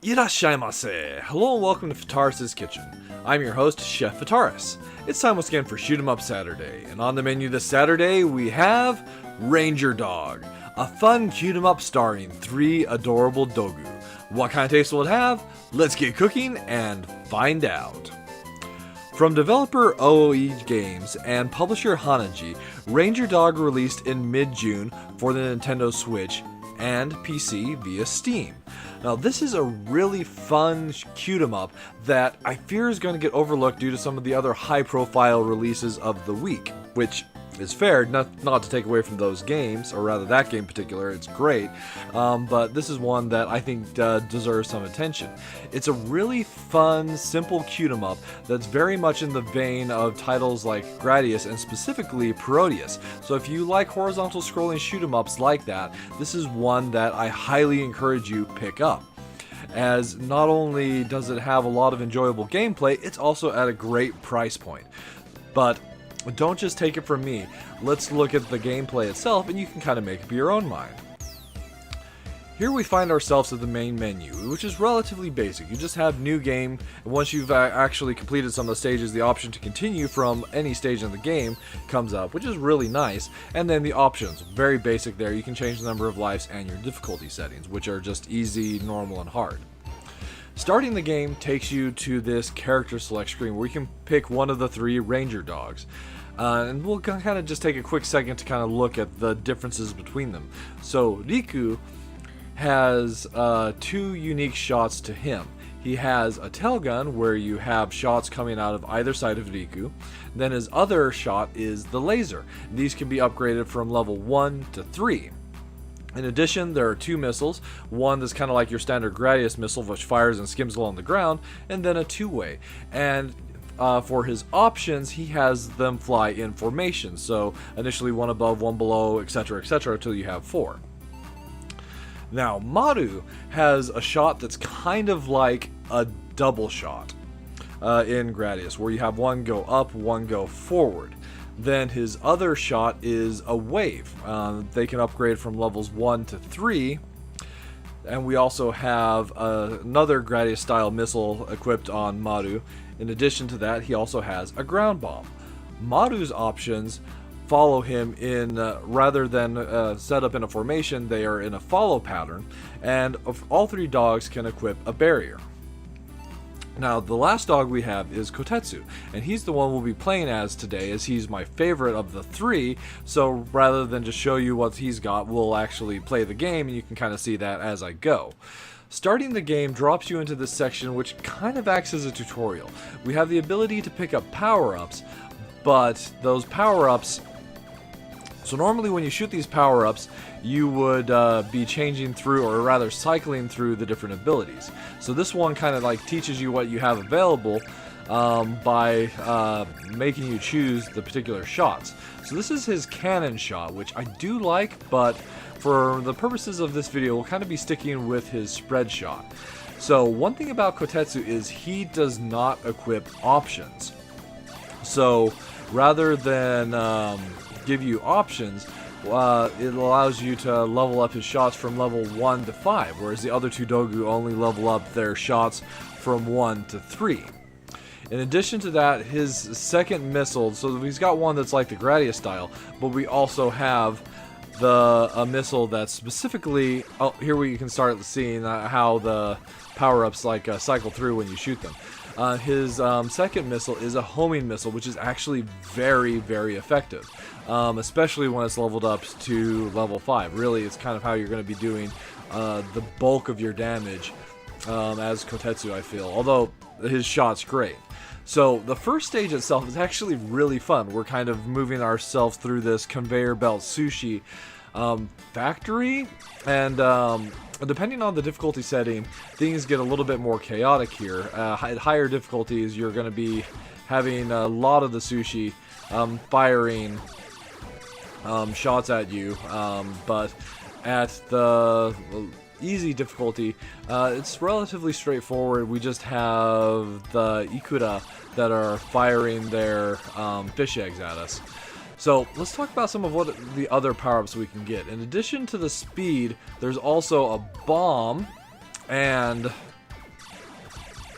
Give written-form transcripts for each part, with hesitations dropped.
Irashaimase! Hello and welcome to Fataris' Kitchen. I'm your host, Chef Fataris. It's time once again for Shoot 'em Up Saturday, and on the menu this Saturday we have Rangerdog, a fun Shoot 'em Up starring 3 adorable dogu. What kind of taste will it have? Let's get cooking and find out. From developer OOE Games and publisher Hanaji, Rangerdog released in mid-June for the Nintendo Switch and PC via Steam. Now this is a really fun shoot 'em up that I fear is going to get overlooked due to some of the other high profile releases of the week, which is fair, not to take away from those games, or rather that game in particular, it's great, but this is one that I think deserves some attention. It's a really fun, simple shoot 'em up that's very much in the vein of titles like Gradius and specifically Parodius. So if you like horizontal scrolling shoot 'em ups like that, this is one that I highly encourage you pick up. As not only does it have a lot of enjoyable gameplay, it's also at a great price point. But don't just take it from me. Let's look at the gameplay itself and you can kind of make up your own mind. Here we find ourselves at the main menu, which is relatively basic. You just have new game, and once you've actually completed some of the stages, the option to continue from any stage in the game comes up, which is really nice. And then the options, very basic there. You can change the number of lives and your difficulty settings, which are just easy, normal, and hard. Starting the game takes you to this character select screen where you can pick one of the 3 Ranger dogs. And we'll kind of just take a quick second to kind of look at the differences between them. So Riku has 2 unique shots to him. He has a tail gun where you have shots coming out of either side of Riku. Then his other shot is the laser. These can be upgraded from level 1 to 3. In addition, there are 2 missiles, one that's kind of like your standard Gradius missile which fires and skims along the ground, and then a 2-way. And for his options, he has them fly in formation, so initially 1 above, 1 below, etc, etc, until you have 4. Now, Maru has a shot that's kind of like a double shot in Gradius, where you have 1 go up, 1 go forward. Then his other shot is a wave. They can upgrade from levels 1 to 3. And we also have another Gradius style missile equipped on Maru. In addition to that, he also has a ground bomb. Maru's options follow him in, rather than set up in a formation, they are in a follow pattern. And all 3 dogs can equip a barrier. Now, the last dog we have is Kotetsu, and he's the one we'll be playing as today, as he's my favorite of the 3, so rather than just show you what he's got, we'll actually play the game, and you can kind of see that as I go. Starting the game drops you into this section which kind of acts as a tutorial. We have the ability to pick up power-ups, but those power-ups... So normally when you shoot these power-ups, you would be changing through, or rather cycling through the different abilities. So this one kind of like teaches you what you have available by making you choose the particular shots. So this is his cannon shot, which I do like, but for the purposes of this video, we'll kind of be sticking with his spread shot. So one thing about Kotetsu is he does not equip options. So rather than give you options, it allows you to level up his shots from level 1 to 5, whereas the other 2 dogu only level up their shots from 1 to 3. In addition to that, his second missile, so he's got one that's like the Gradius style, but we also have a missile that's specifically, oh, here we can start seeing how the power-ups like cycle through when you shoot them. His second missile is a homing missile, which is actually very, very effective, especially when it's leveled up to level 5. Really, it's kind of how you're going to be doing the bulk of your damage as Kotetsu, I feel, although his shot's great. So the first stage itself is actually really fun. We're kind of moving ourselves through this conveyor belt sushi factory, and depending on the difficulty setting, things get a little bit more chaotic here. At higher difficulties, you're going to be having a lot of the sushi firing shots at you, but at the easy difficulty, it's relatively straightforward. We just have the Ikura that are firing their fish eggs at us. So let's talk about some of what the other power-ups we can get. In addition to the speed, there's also a bomb and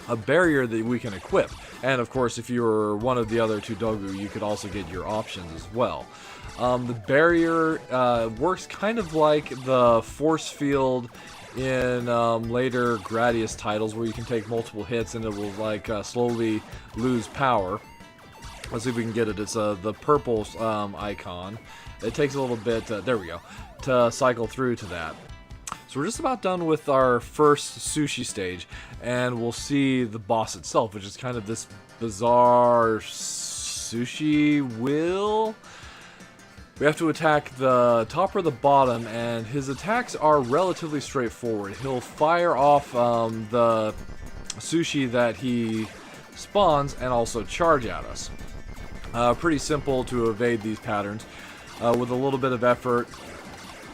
a barrier that we can equip. And of course, if you're one of the other two Dogu, you could also get your options as well. The barrier works kind of like the force field in later Gradius titles, where you can take multiple hits and it will like slowly lose power. Let's see if we can get it. It's the purple icon. It takes a little bit, there we go, to cycle through to that. So we're just about done with our first sushi stage, and we'll see the boss itself, which is kind of this bizarre sushi wheel. We have to attack the top or the bottom, and his attacks are relatively straightforward. He'll fire off the sushi that he spawns and also charge at us. Pretty simple to evade these patterns. With a little bit of effort,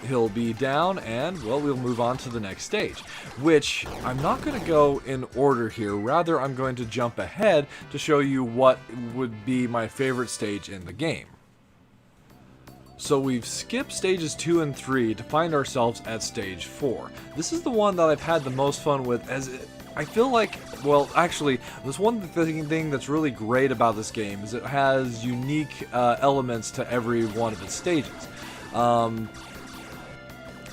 he'll be down, and, well, we'll move on to the next stage, which I'm not going to go in order here. Rather, I'm going to jump ahead to show you what would be my favorite stage in the game. So we've skipped stages 2 and 3 to find ourselves at stage 4. This is the one that I've had the most fun with, as I feel like, well, actually, there's one thing that's really great about this game is it has unique elements to every one of its stages.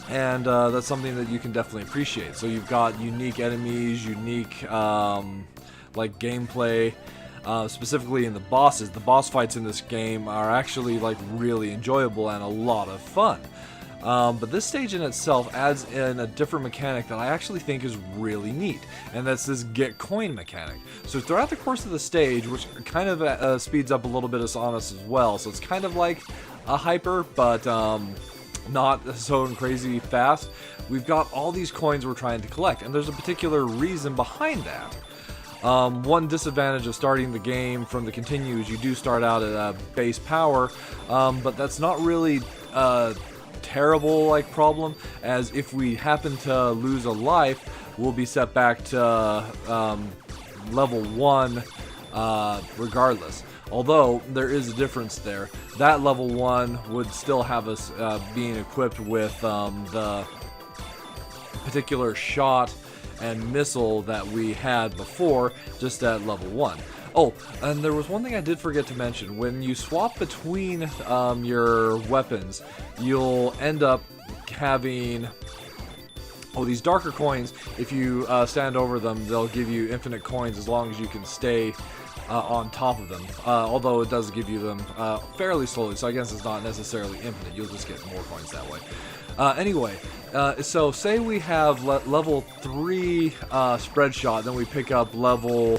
And that's something that you can definitely appreciate. So you've got unique enemies, unique like gameplay, specifically in the bosses. The boss fights in this game are actually like really enjoyable and a lot of fun. But this stage in itself adds in a different mechanic that I actually think is really neat, and that's this get coin mechanic. So throughout the course of the stage, which kind of speeds up a little bit on us as well, so it's kind of like a hyper, but not so crazy fast. We've got all these coins we're trying to collect, and there's a particular reason behind that. One disadvantage of starting the game from the continue is you do start out at base power, but that's not really a terrible like problem, as if we happen to lose a life, we'll be set back to level 1 regardless. Although there is a difference there. That level 1 would still have us being equipped with the particular shot and missile that we had before, just at level 1. Oh, and there was one thing I did forget to mention. When you swap between your weapons, you'll end up having these darker coins. If you stand over them, they'll give you infinite coins as long as you can stay on top of them, although it does give you them fairly slowly, so I guess it's not necessarily infinite. You'll just get more coins that way. Anyway, so say we have level 3 spread shot, then we pick up level,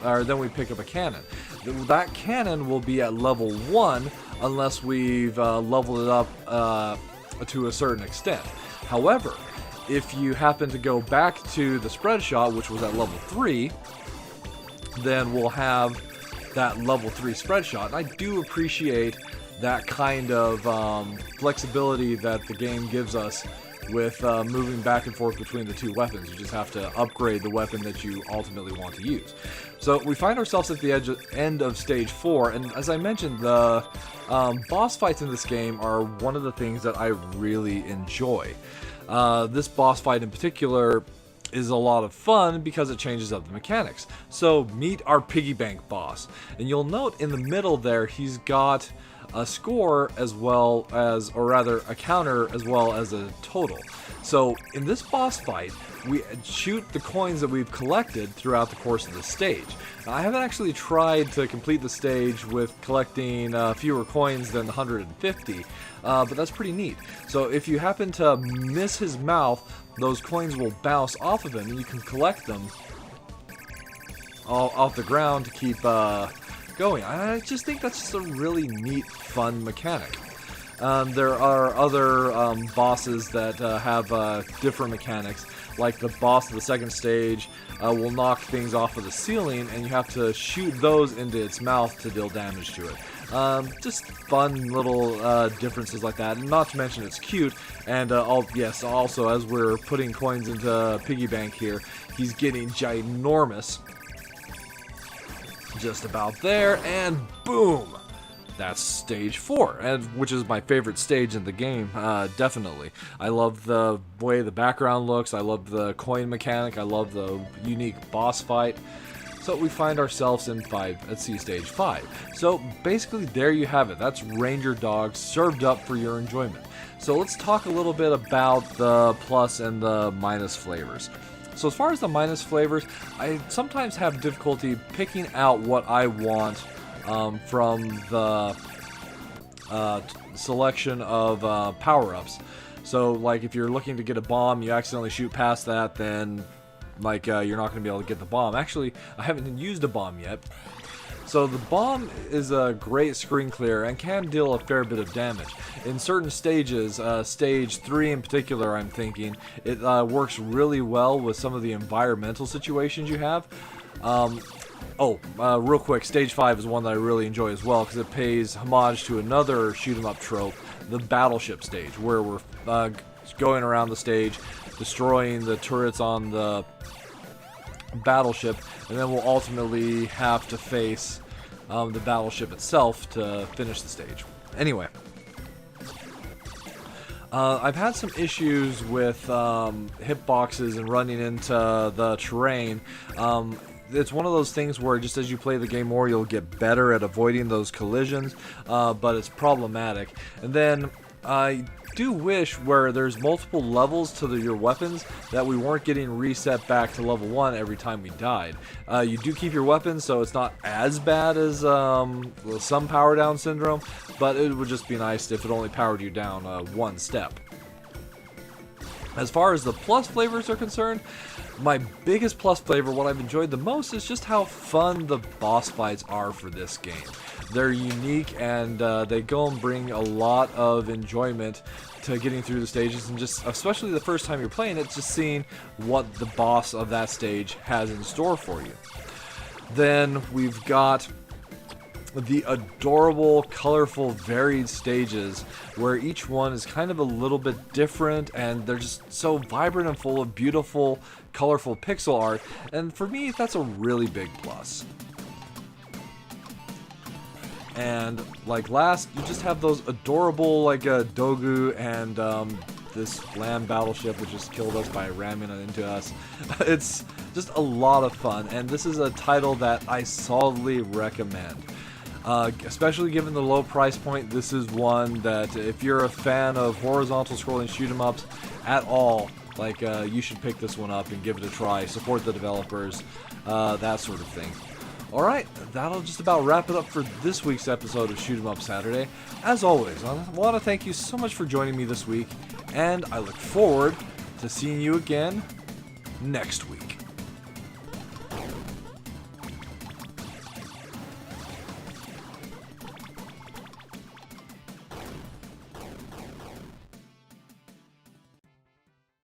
then we pick up a cannon. That cannon will be at level 1 unless we've leveled it up to a certain extent. However, if you happen to go back to the spread shot, which was at level 3, then we'll have that level 3 spread shot. And I do appreciate that kind of flexibility that the game gives us with moving back and forth between the two weapons. You just have to upgrade the weapon that you ultimately want to use. So we find ourselves at the end of stage 4, and as I mentioned, the boss fights in this game are one of the things that I really enjoy. This boss fight in particular is a lot of fun because it changes up the mechanics. So meet our piggy bank boss, and you'll note in the middle there he's got a score as well as, or rather a counter as well as a total. So in this boss fight, we shoot the coins that we've collected throughout the course of the stage. Now, I haven't actually tried to complete the stage with collecting fewer coins than 150, but that's pretty neat. So if you happen to miss his mouth, those coins will bounce off of him, and you can collect them all off the ground to keep going. I just think that's just a really neat, fun mechanic. There are other bosses that have different mechanics, like the boss of the second stage will knock things off of the ceiling, and you have to shoot those into its mouth to deal damage to it. Just fun little differences like that, and not to mention it's cute. And also as we're putting coins into piggy bank here, he's getting ginormous. Just about there, and boom! that's stage 4, and which is my favorite stage in the game, definitely. I love the way the background looks, I love the coin mechanic, I love the unique boss fight. So we find ourselves in stage 5. So basically there you have it. That's Rangerdog served up for your enjoyment. So let's talk a little bit about the plus and the minus flavors. So as far as the minus flavors, I sometimes have difficulty picking out what I want from the selection of power-ups. So like if you're looking to get a bomb, you accidentally shoot past that, then like you're not going to be able to get the bomb. Actually, I haven't used a bomb yet. So the bomb is a great screen clear and can deal a fair bit of damage. In certain stages, stage 3 in particular, I'm thinking, it works really well with some of the environmental situations you have. Real quick, stage 5 is one that I really enjoy as well because it pays homage to another shoot 'em up trope, the battleship stage, where we're going around the stage, destroying the turrets on the battleship, and then we'll ultimately have to face the battleship itself to finish the stage. Anyway, I've had some issues with hitboxes and running into the terrain. It's one of those things where just as you play the game more, you'll get better at avoiding those collisions, but it's problematic. And then I do wish where there's multiple levels to your weapons that we weren't getting reset back to level 1 every time we died. You do keep your weapons, so it's not as bad as some power down syndrome, but it would just be nice if it only powered you down one step. As far as the plus flavors are concerned, my biggest plus flavor, what I've enjoyed the most, is just how fun the boss fights are for this game. They're unique and they go and bring a lot of enjoyment to getting through the stages, and just especially the first time you're playing it, just seeing what the boss of that stage has in store for you. Then we've got the adorable, colorful, varied stages where each one is kind of a little bit different, and they're just so vibrant and full of beautiful, colorful pixel art, and for me, that's a really big plus. And like last, you just have those adorable like Dogu and this land battleship which just killed us by ramming it into us. It's just a lot of fun, and this is a title that I solidly recommend. Especially given the low price point, this is one that if you're a fan of horizontal scrolling shoot 'em ups at all, like you should pick this one up and give it a try, support the developers, that sort of thing. Alright, that'll just about wrap it up for this week's episode of Shoot 'em Up Saturday. As always, I want to thank you so much for joining me this week, and I look forward to seeing you again next week.